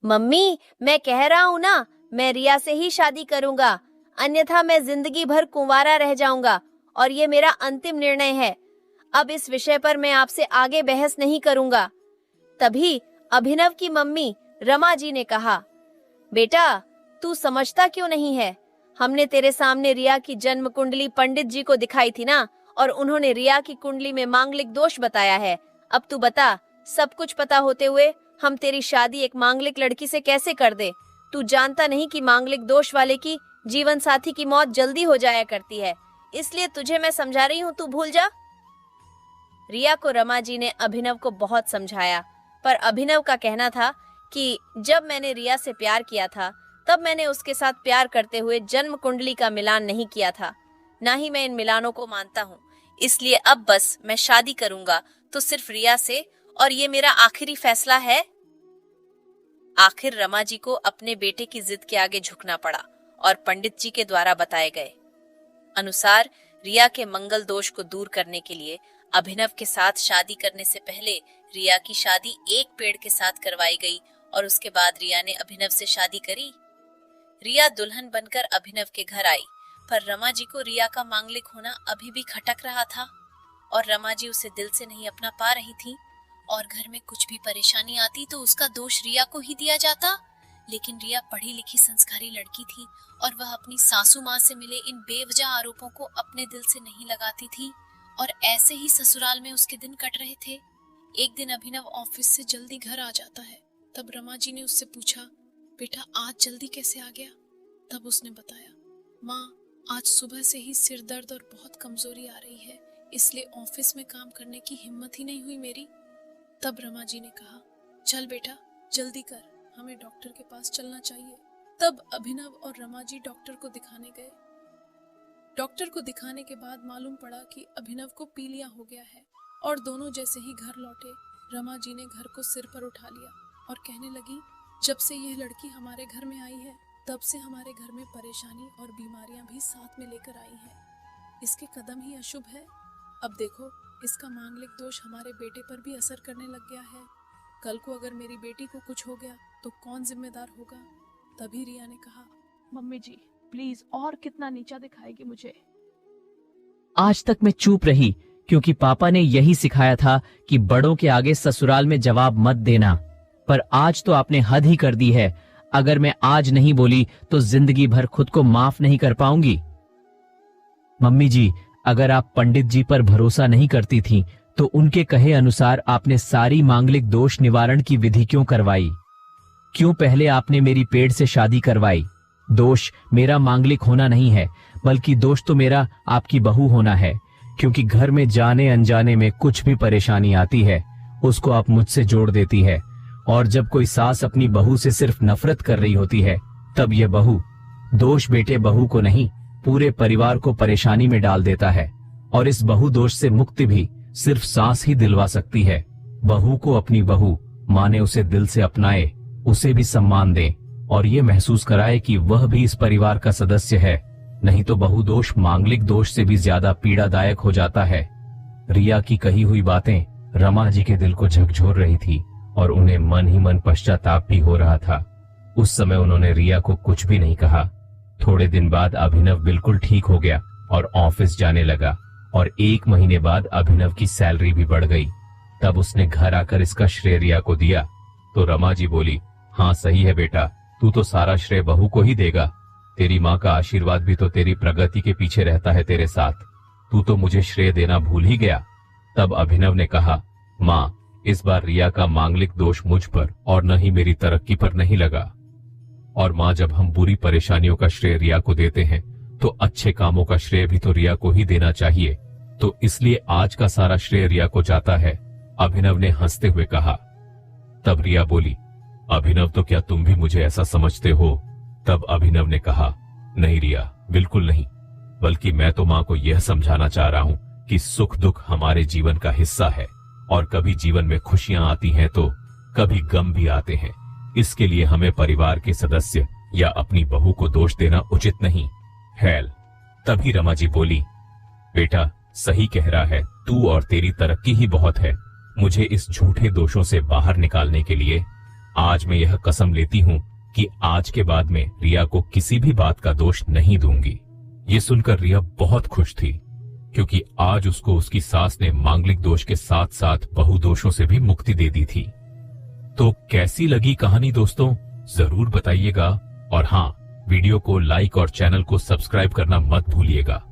Mummy, मैं कह रहा हूँ ना, मैं रिया से ही शादी करूंगा, अन्यथा मैं जिंदगी भर कुंवारा रह जाऊंगा और ये मेरा अंतिम निर्णय है। अब इस विषय पर मैं आपसे आगे बहस नहीं करूंगा। तभी अभिनव की मम्मी रमा जी ने कहा, बेटा, तू समझता क्यों नहीं है? हमने तेरे सामने रिया की जन्म कुंडली पंडित जी को दिखाई थी ना, और उन्होंने रिया की कुंडली में मांगलिक दोष बताया है। अब तू बता, सब कुछ पता होते हुए हम तेरी शादी एक मांगलिक लड़की से कैसे कर दे? तू जानता नहीं कि मांगलिक दोष वाले की जीवन साथी की मौत जल्दी हो जाया करती है, इसलिए तुझे मैं समझा रही हूँ, तू भूल जा। रिया को रमा जी ने अभिनव को बहुत समझाया, पर अभिनव का कहना था कि जब मैंने रिया से प्यार किया था, तब मैंने उसके साथ प्यार करते हुए जन्म कुंडली का मिलान नहीं किया था, ना ही मैं इन मिलानों को मानता हूँ। इसलिए अब बस मैं शादी करूंगा तो सिर्फ रिया से, और ये मेरा आखिरी फैसला है। आखिर रमा जी को अपने बेटे की जिद के आगे झुकना पड़ा और पंडित जी के द्वारा बताए गए अनुसार रिया के मंगल दोष को दूर करने के लिए अभिनव के साथ शादी करने से पहले रिया की शादी एक पेड़ के साथ करवाई गई, और उसके बाद रिया ने अभिनव से शादी करी। रिया दुल्हन बनकर अभिनव के घर आई, पर रमा जी को रिया का मांगलिक होना अभी भी खटक रहा था और रमा जी उसे दिल से नहीं अपना पा रही थी। और घर में कुछ भी परेशानी आती तो उसका दोष रिया को ही दिया जाता। लेकिन रिया पढ़ी लिखी संस्कारी लड़की थी और वह अपनी सासू माँ से मिले इन बेवजह आरोपों को अपने दिल से नहीं लगाती थी, और ऐसे ही ससुराल में उसके दिन कट रहे थे। एक दिन अभिनव ऑफिस से जल्दी घर आ जाता है। तब रमा जी ने उससे पूछा, बेटा आज जल्दी कैसे आ गया? तब उसने बताया, माँ, आज सुबह से ही सिर दर्द और बहुत कमजोरी आ रही है, इसलिए ऑफिस में काम करने की हिम्मत ही नहीं हुई मेरी। तब रमा जी ने कहा, चल बेटा जल्दी कर, हमें डॉक्टर के पास चलना चाहिए। तब अभिनव और रमा जी डॉक्टर को दिखाने गए। डॉक्टर को दिखाने के बाद मालूम पड़ा कि अभिनव को पीलिया हो गया है, और दोनों जैसे ही घर लौटे, रमा जी ने घर को सिर पर उठा लिया और कहने लगी, जब से यह लड़की हमारे घर में आई है, तब से हमारे घर में परेशानी और बीमारियां भी साथ में लेकर आई हैं। इसके कदम ही अशुभ है। अब देखो, इसका मांगलिक दोष हमारे बेटे पर भी असर करने लग गया है। कल को अगर मेरी बेटी को कुछ हो गया तो कौन जिम्मेदार होगा? तभी रिया ने कहा, मम्मी जी प्लीज, और कितना नीचा दिखाएगी मुझे? आज तक मैं चुप रही क्योंकि पापा ने यही सिखाया था कि बड़ों के आगे ससुराल में जवाब मत देना, पर आज तो आपने हद ही कर दी है। अगर मैं आज नहीं बोली तो जिंदगी भर खुद को माफ नहीं कर पाऊंगी। मम्मी जी, अगर आप पंडित जी पर भरोसा नहीं करती थीं, तो उनके कहे अनुसार आपने सारी मांगलिक दोष निवारण की विधि क्यों करवाई? क्यों पहले आपने मेरी पेड़ से शादी करवाई? दोष मेरा मांगलिक होना नहीं है, बल्कि दोष तो मेरा आपकी बहू होना है, क्योंकि घर में जाने अनजाने में कुछ भी परेशानी आती है, उसको आप मुझसे जोड़ देती है। और जब कोई सास अपनी बहू से सिर्फ नफरत कर रही होती है, तब यह बहू दोष बेटे बहू को नहीं, पूरे परिवार को परेशानी में डाल देता है। और इस बहू दोष से मुक्ति भी सिर्फ सास ही दिलवा सकती है। बहू को अपनी बहू माने, उसे दिल से अपनाए, उसे भी सम्मान दे और ये महसूस कराए कि वह भी इस परिवार का सदस्य है। नहीं तो बहु दोष मांगलिक दोष से भी ज्यादा पीड़ादायक हो जाता है। रिया की कही हुई बातें रमा जी के दिल को झकझोर रही थी और उन्हें मन ही मन पश्चाताप भी हो रहा था। उस समय उन्होंने रिया को कुछ भी नहीं कहा। थोड़े दिन बाद अभिनव बिल्कुल ठीक हो गया और ऑफिस जाने लगा, और 1 महीने बाद अभिनव की सैलरी भी बढ़ गई। तब उसने घर आकर इसका श्रेय रिया को दिया तो रमा जी बोली, हाँ सही है बेटा, तू तो सारा श्रेय बहू को ही देगा। तेरी माँ का आशीर्वाद भी तो तेरी प्रगति के पीछे रहता है तेरे साथ, तू तो मुझे श्रेय देना भूल ही गया। तब अभिनव ने कहा, माँ, इस बार रिया का मांगलिक दोष मुझ पर और न ही मेरी तरक्की पर नहीं लगा। और माँ, जब हम बुरी परेशानियों का श्रेय रिया को देते हैं तो अच्छे कामों का श्रेय भी तो रिया को ही देना चाहिए, तो इसलिए आज का सारा श्रेय रिया को जाता है, अभिनव ने हंसते हुए कहा। तब रिया बोली, अभिनव, तो क्या तुम भी मुझे ऐसा समझते हो? तब अभिनव ने कहा, नहीं रिया, बिल्कुल नहीं, बल्कि मैं तो माँ को यह समझाना चाह रहा हूँ कि सुख दुख हमारे जीवन का हिस्सा है, और कभी जीवन में खुशियां आती हैं तो कभी गम भी आते हैं। इसके लिए हमें परिवार के सदस्य या अपनी बहू को दोष देना उचित नहीं है। तभी रमा जी बोली, बेटा सही कह रहा है तू, और तेरी तरक्की ही बहुत है। मुझे इस झूठे दोषों से बाहर निकालने के लिए आज मैं यह कसम लेती हूँ कि आज के बाद में रिया को किसी भी बात का दोष नहीं दूंगी। ये सुनकर रिया बहुत खुश थी, क्योंकि आज उसको उसकी सास ने मांगलिक दोष के साथ साथ बहु दोषों से भी मुक्ति दे दी थी। तो कैसी लगी कहानी दोस्तों, जरूर बताइएगा। और हाँ, वीडियो को लाइक और चैनल को सब्सक्राइब करना मत भूलिएगा।